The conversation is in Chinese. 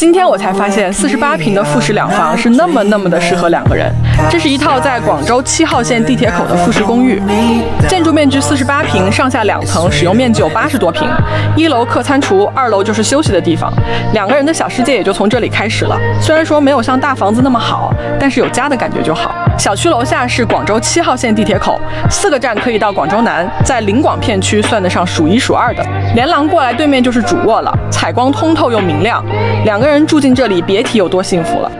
今天我才发现，48平的复式两房是那么的适合2个人。这是一套在广州7号线地铁口的复式公寓，建筑面积48平，上下2层，使用面积有80多平。1楼客餐厨，2楼就是休息的地方，2个人的小世界也就从这里开始了。虽然说没有像大房子那么好，但是有家的感觉就好。小区楼下是广州7号线地铁口，4个站可以到广州南，在临广片区算得上数1数2的。连廊过来对面就是主卧了，采光通透又明亮，2个人住进这里别提有多幸福了。